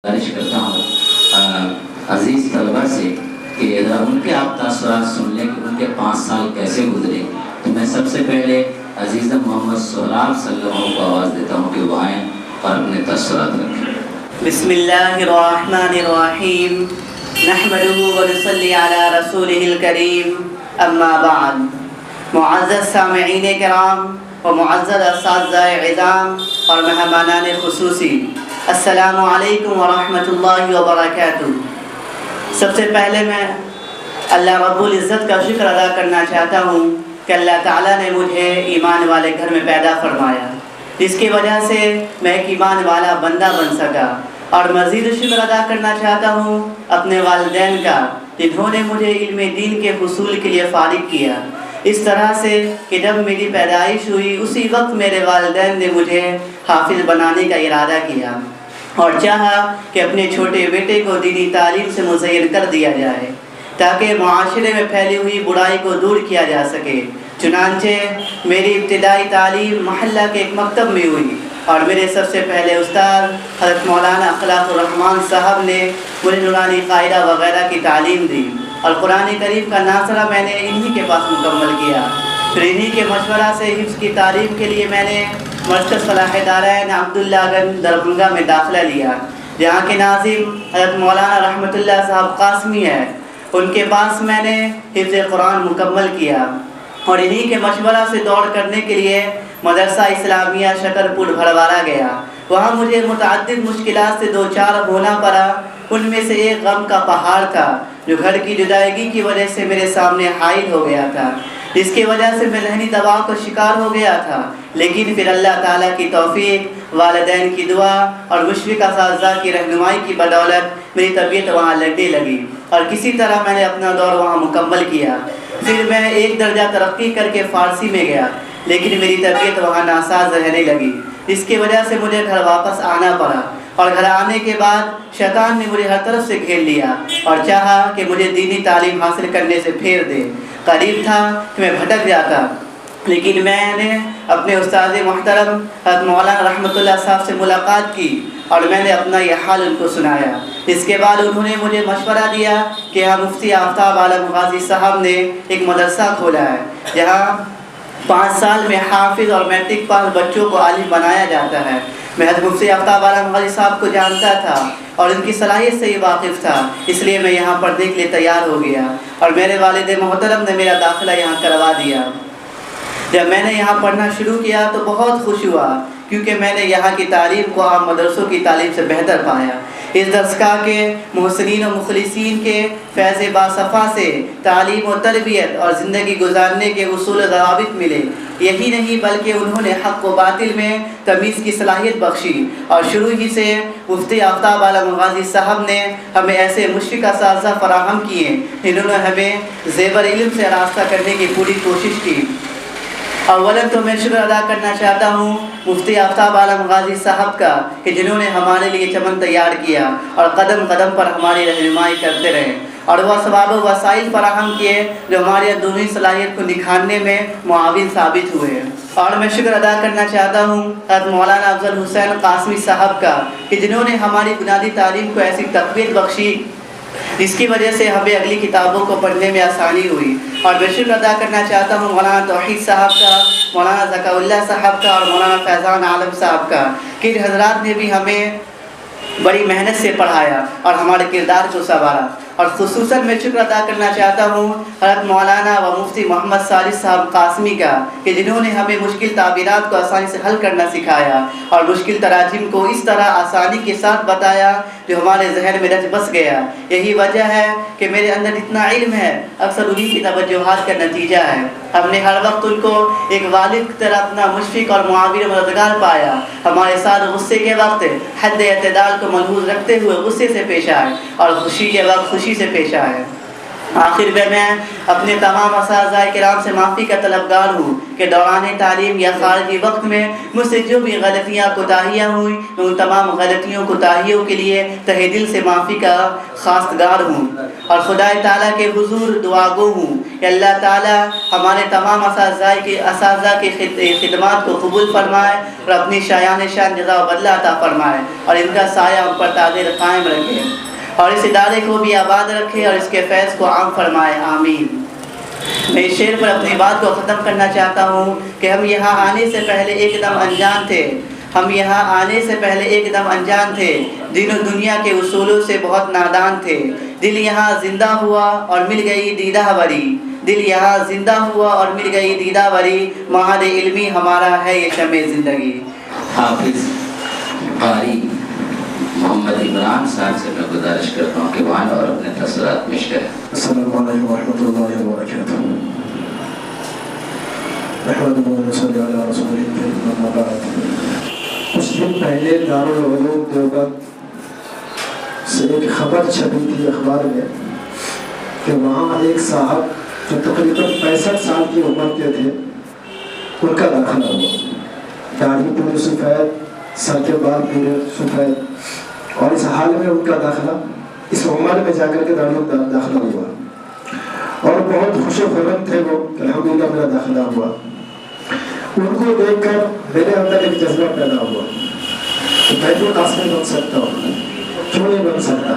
گزارش کرتا ہوں عزیز طلبہ سے کہ ذرا ان کے آپ تاثرات سن لیں کہ ان کے 5 سال کیسے گزرے. تو میں سب سے پہلے عزیز محمد سہراب صلی اللہ علیہ وسلم کو آواز دیتا ہوں کہ وہ آئیں اور اپنے تاثرات رکھیں. بسم اللہ الرحمن الرحیم نحمده ونصلی علی رسولہ الکریم اما بعد. معزز سامعین کرام و معزز اساتذہ عظام اور مہمانان خصوصی، السلام علیکم ورحمۃ اللہ وبرکاتہ. سب سے پہلے میں اللہ رب العزت کا شکر ادا کرنا چاہتا ہوں کہ اللہ تعالیٰ نے مجھے ایمان والے گھر میں پیدا فرمایا، جس کی وجہ سے میں ایک ایمان والا بندہ بن سکا. اور مزید شکر ادا کرنا چاہتا ہوں اپنے والدین کا، جنہوں نے مجھے علم دین کے حصول کے لیے فارغ کیا، اس طرح سے کہ جب میری پیدائش ہوئی اسی وقت میرے والدین نے مجھے حافظ بنانے کا ارادہ کیا اور چاہا کہ اپنے چھوٹے بیٹے کو دینی تعلیم سے مزین کر دیا جائے تاکہ معاشرے میں پھیلی ہوئی برائی کو دور کیا جا سکے. چنانچہ میری ابتدائی تعلیم محلہ کے ایک مکتب میں ہوئی اور میرے سب سے پہلے استاد حضرت مولانا اخلاق الرحمان صاحب نے مجھے نورانی قاعدہ وغیرہ کی تعلیم دی اور قرآن کریم کا ناظرہ میں نے انہی کے پاس مکمل کیا. پھر انہی کے مشورہ سے حفظ کی تعلیم کے لیے میں نے مرکز صلاح دارین عبداللہ گنج دربھنگہ میں داخلہ لیا، جہاں کے ناظم حضرت مولانا رحمۃ اللہ صاحب قاسمی ہے. ان کے پاس میں نے حفظ قرآن مکمل کیا اور انہی کے مشورہ سے دوڑ کرنے کے لیے مدرسہ اسلامیہ شکرپور بھڑوارہ گیا. وہاں مجھے متعدد مشکلات سے دوچار ہونا پڑا. ان میں سے ایک غم کا پہاڑ تھا جو گھر کی جدائیگی کی وجہ سے میرے سامنے حائل ہو گیا تھا، جس کی وجہ سے میں ذہنی دباؤ کا شکار ہو گیا تھا. لیکن پھر اللہ تعالیٰ کی توفیق، والدین کی دعا اور مشفق اساتذہ کی رہنمائی کی بدولت میری طبیعت وہاں لگنے لگی اور کسی طرح میں نے اپنا دور وہاں مکمل کیا. پھر میں ایک درجہ ترقی کر کے فارسی میں گیا، لیکن میری طبیعت وہاں ناساز رہنے لگی، جس کی وجہ سے مجھے گھر واپس آنا پڑا. اور گھر آنے کے بعد شیطان نے مجھے ہر طرف سے گھیر لیا اور چاہا کہ مجھے دینی تعلیم حاصل کرنے سے پھیر دے. قریب تھا کہ میں بھٹک جاتا، لیکن میں نے اپنے استاد محترم حضرت مولانا رحمۃ اللہ صاحب سے ملاقات کی اور میں نے اپنا یہ حال ان کو سنایا. اس کے بعد انہوں نے مجھے مشورہ دیا کہ ہاں مفتی آفتاب عالم غازی صاحب نے ایک مدرسہ کھولا ہے جہاں 5 سال میں حافظ اور میٹرک پاس بچوں کو عالم بنایا جاتا ہے. میں حضرت مفتی آفتاب عالم غازی صاحب کو جانتا تھا اور ان کی صلاحیت سے ہی واقف تھا، اس لیے میں یہاں پڑھنے کے لیے تیار ہو گیا اور میرے والد محترم نے میرا داخلہ یہاں کروا دیا. جب میں نے یہاں پڑھنا شروع کیا تو بہت خوش ہوا، کیونکہ میں نے یہاں کی تعلیم کو عام مدرسوں کی تعلیم سے بہتر پایا. اس درسگاہ کے محسنین و مخلصین کے فیض باصفا سے تعلیم و تربیت اور زندگی گزارنے کے اصول و ضوابط ملے. یہی نہیں بلکہ انہوں نے حق و باطل میں تمیز کی صلاحیت بخشی اور شروع ہی سے مفتی آفتاب عالم غازی صاحب نے ہمیں ایسے مشفق اساتذہ فراہم کیے جنہوں نے ہمیں زیور علم سے آراستہ کرنے کی پوری کوشش کی. اولا تو میں شکر ادا کرنا چاہتا ہوں مفتی آفتاب عالم غازی صاحب کا کہ جنہوں نے ہمارے لیے چمن تیار کیا اور قدم قدم پر ہماری رہنمائی کرتے رہے اور وہ اسباب و وسائل فراہم کیے جو ہماری اندرونی صلاحیت کو نکھارنے میں معاون ثابت ہوئے. اور میں شکر ادا کرنا چاہتا ہوں حضرت مولانا افضل حسین قاسمی صاحب کا کہ جنہوں نے ہماری بنیادی تعلیم کو ایسی تقویت بخشی جس کی وجہ سے ہمیں اگلی کتابوں کو پڑھنے میں آسانی ہوئی. اور میں شکر ادا کرنا چاہتا ہوں مولانا توحید صاحب کا، مولانا ذکا اللہ صاحب کا اور مولانا فیضان عالم صاحب کا کہ حضرات نے بھی ہمیں بڑی محنت سے پڑھایا اور ہمارے کردار کو سنوارا. اور خصوصاً میں شکر ادا کرنا چاہتا ہوں حضرت مولانا و مفتی محمد صالح صاحب قاسمی کا کہ جنہوں نے ہمیں مشکل تعبیرات کو آسانی سے حل کرنا سکھایا اور مشکل تراجم کو اس طرح آسانی کے ساتھ بتایا جو ہمارے ذہن میں رچ بس گیا. یہی وجہ ہے کہ میرے اندر اتنا علم ہے اکثر انہی کی توجہات کا نتیجہ ہے. ہم نے ہر وقت ان کو ایک والد کی طرح اپنا مشفق اور معاون مددگار پایا. ہمارے ساتھ غصے کے وقت حد اعتدال کو ملحوظ رکھتے ہوئے غصے سے پیش آئے اور خوشی کے وقت خوشی سے پیش آئے. آخر میں اپنے تمام اساتذہ کرام سے معافی کا طلبگار ہوں کہ دوران تعلیم یا خارجی وقت میں مجھ سے جو بھی غلطیاں کوتاہیاں ہوئیں میں ان تمام غلطیوں کوتاہیوں کے لیے تہہ دل سے معافی کا خواستگار ہوں، اور خدا تعالیٰ کے حضور دعا گو ہوں کہ اللہ تعالیٰ ہمارے تمام اساتذہ کی خدمات کو قبول فرمائے اور اپنی شایان شان جزا و بدلہ عطا فرمائے، اور ان کا سایہ ان پر تاثیر قائم رکھے، اور اس ادارے کو بھی آباد رکھے اور اس کے فیض کو عام فرمائے، آمین۔ میں اس شعر پر اپنی بات کو ختم کرنا چاہتا ہوں کہ ہم یہاں آنے سے پہلے ایک دم انجان تھے، دین و دنیا کے اصولوں سے بہت نادان تھے، دل یہاں زندہ ہوا اور مل گئی دیدہ بری، معہد علمی ہمارا ہے یہ شمع زندگی۔ حافظ قاری محمد عمران صاحب سے میں گزارش کرتا ہوں کہ وہاں اور اپنے تاثرات پیش کریں۔ السلام علیکم ورحمۃ اللہ وبرکاتہ۔ نحمده ونصلي علی رسوله الکریم، اما بعد۔ کچھ دن پہلے دارالعلوم دیوبند سے ایک خبر چھپی تھی اخبار میں کہ وہاں ایک صاحب جو تقریباً 65 سال کی عمر کے تھے، ان کا داخلہ ہوا، داڑھی پوری سفید، سر کے بال پورے سفید، اور اس حال میں ان کا داخلہ اس عمر میں جا کر کے داخلہ ہوا، اور بہت خوش و خرم تھے وہ کہ الحمدللہ میرا داخلہ ہوا۔ ان کو دیکھ کر میرے اندر ایک جذبہ پیدا ہوا کہ میں بھی قاسم بن سکتا ہوں، کیوں نہیں بن سکتا؟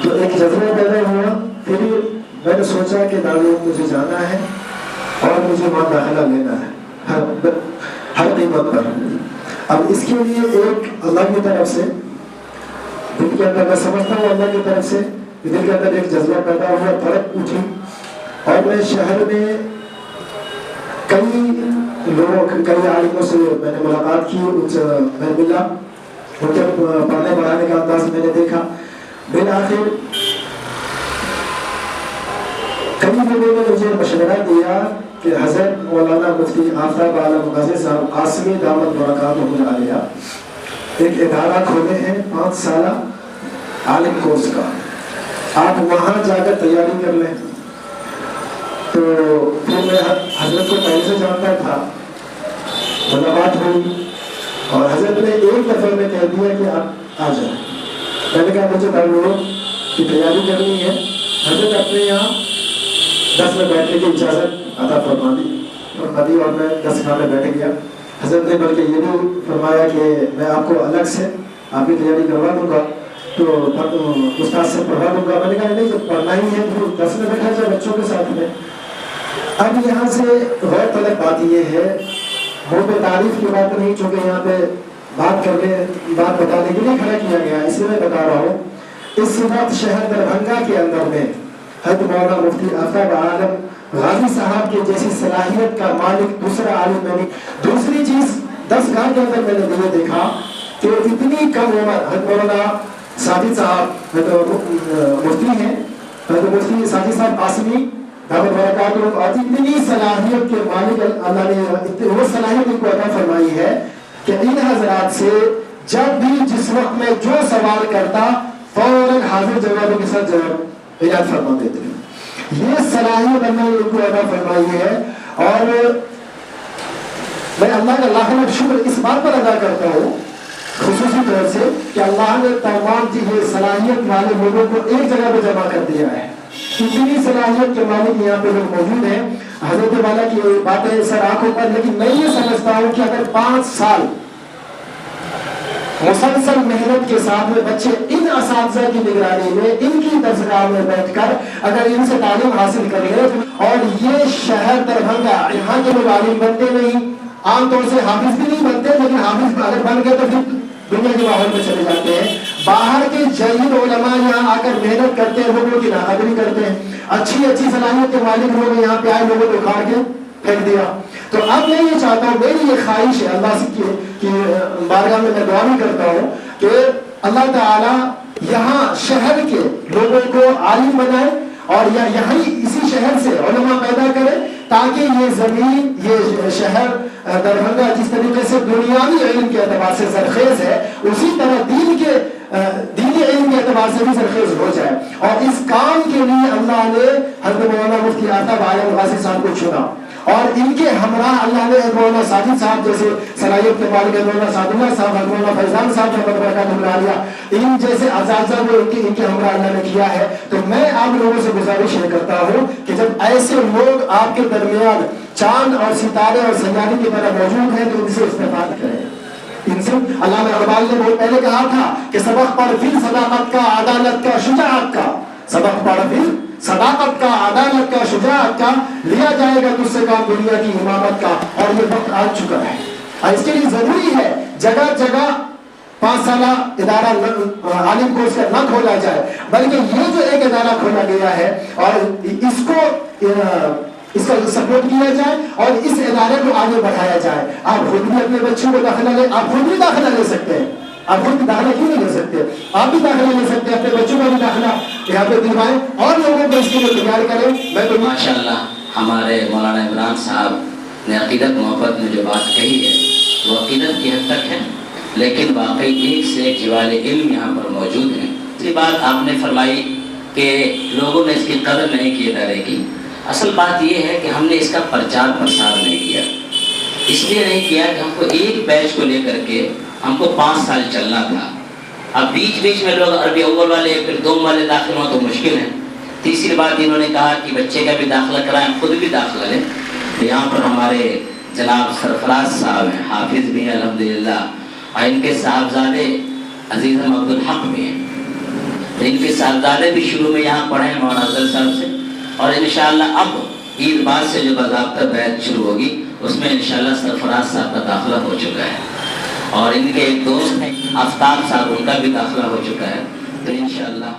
تو ایک جذبہ پیدا ہوا، پھر میں نے سوچا کہ دارالعلوم مجھے جانا ہے اور مجھے وہاں داخلہ لینا ہے ہر قیمت پر۔ اب اس کے لیے ایک اللہ کی طرف سے دل کے اندر، میں سمجھتا ہوں اللہ کی طرف سے دل کے اندر ایک جذبہ پیدا ہوا، طرف اٹھی، اور میں شہر میں کئی عالموں سے میں نے ملاقات کی، ان سے میں ملا، ان کے پڑھنے پڑھانے کا انداز میں نے دیکھا۔ بالآخر کئی لوگوں نے مجھے مشورہ دیا کہ حضرت مولانا مفتی آفتاب عالم غازی صاحب قاسمی دامت برکاتہ علیہ ایک ادارہ کھولے ہیں 5 سالہ عالم کورس کا، آپ وہاں جا کر تیاری کر لیں۔ تو پھر میں حضرت کو پہلے سے جانتا تھا، ملاقات ہوئی، اور حضرت نے ایک دفعہ میں کہہ دیا کہ آپ آ جائیں۔ میں نے کہا مجھے دارالعلوم کی تیاری کرنی ہے، حضرت اپنے یہاں 10 میں بیٹھنے کی اجازت عطا فرما دی، اور میں 10 میں بیٹھ گیا۔ حضرت نے بلکہ یہ بھی فرمایا کہ میں آپ کو الگ سے آپ کی تیاری کروا دوں گا، تو استاد سے پڑھا دوں گا۔ میں نے کہا نہیں، جب پڑھنا ہی ہے تو 10 میں بیٹھا جائے بچوں کے ساتھ میں۔ اب یہاں سے غور طلب بات یہ ہے، منہ پہ تعریف کی بات نہیں، چونکہ یہاں پہ بات بتانے کے لیے کھڑا کیا گیا، اس لیے میں بتا رہا ہوں۔ اس وقت شہر دربھنگا کے اندر میں حضرت مولانا مفتی آفتاب عالم غازی صاحب کے جیسی صلاحیت کا مالک دوسرا عالم میں نہیں۔ دوسری چیز 10 گاہ کے اندر میں نے یہ دیکھا کہ اتنی کم عمر حضرت مولانا ساجد صاحب مفتی ہیں، حضرت مفتی ساجد صاحب قاسمی دامت برکاتہ، اور اتنی صلاحیت کے مالک اللہ نے وہ صلاحیت ان کو عطا فرمائی ہے کہ ان حضرات سے جب بھی جس وقت میں جو سوال کرتا فوراً حاضر جوابوں کے ساتھ جواب ایجاد فرما دیتے ہیں۔ یہ صلاحیت اللہ نے ان کو عطا فرمائی ہے، اور میں اللہ کا لاکھ شکر اس بات پر ادا کرتا ہوں خصوصی طور سے کہ اللہ نے تمام یہ صلاحیت والے لوگوں کو ایک جگہ پہ جمع کر دیا ہے۔ اتنی صلاحیت کے مالک یہاں پہ لوگ موجود ہیں۔ حضرت والا کی باتیں سر آنکھوں پر، لیکن میں یہ سمجھتا ہوں کہ اگر 5 سال مسلسل محنت کے ساتھ میں بچے ان اساتذہ کی نگرانی میں، ان کی درسگاہ میں بیٹھ کر اگر ان سے تعلیم حاصل کریں، اور یہ شہر دربھنگا یہاں کے لوگ عالم بنتے نہیں، عام طور سے حافظ بھی نہیں بنتے، لیکن حافظ اگر بن گئے تو پھر دنیا کے ماحول میں چلے جاتے ہیں۔ باہر کے جلیل علماء یہاں آ کر محنت کرتے ہیں، لوگوں کی ناقدری کرتے ہیں، اچھی صلاحیت کے مالک لوگ یہاں پہ آئے، لوگوں کو اکھاڑ کے پھینک دیا۔ تو اب میں یہ چاہتا ہوں، میری یہ خواہش ہے اللہ سے کہ بارگاہ میں دعا بھی کرتا ہوں کہ اللہ تعالی یہاں شہر کے لوگوں کو عالم بنائے، اور یہاں اسی شہر سے علماء پیدا کرے، تاکہ یہ زمین، یہ شہر دربھنگا جس طریقے سے دنیاوی علم کے اعتبار سے زرخیز ہے، اسی طرح دینی علم کے اعتبار سے بھی زرخیز ہو جائے۔ اور اس کام کے لیے اللہ نے حضرت مولانا مفتی آفتاب عالم غازی صاحب کو چنا، اور ان کے ہمراہ اللہ نے مولانا ساجد صاحب جیسے صلاحیت کے مالک مولانا سعد اللہ صاحب، مولانا فیضان صاحب رحمۃ اللہ علیہ، ان جیسے اساتذہ کو ان کے ہمراہ اللہ نے کیا ہے۔ تو میں آپ لوگوں سے گزارش یہ کرتا ہوں کہ جب ایسے لوگ آپ کے درمیان چاند اور ستارے اور سیارے کی طرح موجود ہیں تو ان سے استفادہ کریں۔ ان سے علامہ اقبال نے بہت پہلے کہا تھا کہ سبق پڑھ پھر صداقت کا، عدالت کا، شجاعت کا، سبق پڑھ پھر صداقت کا، عدالت کا، شجاعت کا، لیا جائے گا تجھ سے کام دنیا کی امامت کا۔ اور یہ وقت آ چکا ہے، اور اس کے لیے ضروری ہے جگہ جگہ 5 سالہ ادارہ عالم کورس کا نہ کھولا جائے، بلکہ یہ جو ایک ادارہ کھولا گیا ہے اور اس کا سپورٹ کیا جائے اور اس ادارے کو آگے بڑھایا جائے۔ آپ خود بھی اپنے بچوں کو داخلہ لیں، آپ خود بھی داخلہ لے سکتے ہیں، آپ خود بھی داخلہ کیوں نہیں لے سکتے؟ آپ بھی داخلہ لے سکتے ہیں، اپنے بچوں کا بھی داخلہ یہاں پہ دلوائیں اور لوگوں کو اس کے لیے تیار کریں۔ میں تو ماشاءاللہ ہمارے مولانا عمران صاحب نے عقیدت محبت میں جو بات کہی ہے وہ عقیدت کی حد تک ہے، لیکن واقعی ایک سے ایک جوال علم یہاں پر موجود ہیں۔ اسی بات آپ نے فرمائی کہ لوگوں نے اس کی قدر نہیں کی ادارے کی۔ اصل بات یہ ہے کہ ہم نے اس کا پرچار پرسار نہیں کیا، اس لیے نہیں کیا کہ ہم کو ایک بیچ کو لے کر کے ہم کو 5 سال چلنا تھا۔ اب بیچ میں لوگ عربی اول والے پھر دوم والے داخل ہوں تو مشکل ہے۔ تیسری بات انہوں نے کہا کہ بچے کا بھی داخلہ کرائیں، خود بھی داخلہ لیں۔ یہاں پر ہمارے جناب سرفراز صاحب ہیں، حافظ بھی ہیں الحمدللہ، اور ان کے صاحبزادے عزیز عبد الحق بھی ہیں، ان کے صاحبزادے بھی شروع میں یہاں پڑھے ہیں مولانا افضل صاحب سے، اور انشاءاللہ اب عید بعد سے جو باضابطہ بیعت شروع ہوگی اس میں انشاءاللہ سرفراز صاحب کا داخلہ ہو چکا ہے، اور ان کے ایک دوست ہیں آفتاب صاحب، ان کا بھی داخلہ ہو چکا ہے۔ تو انشاءاللہ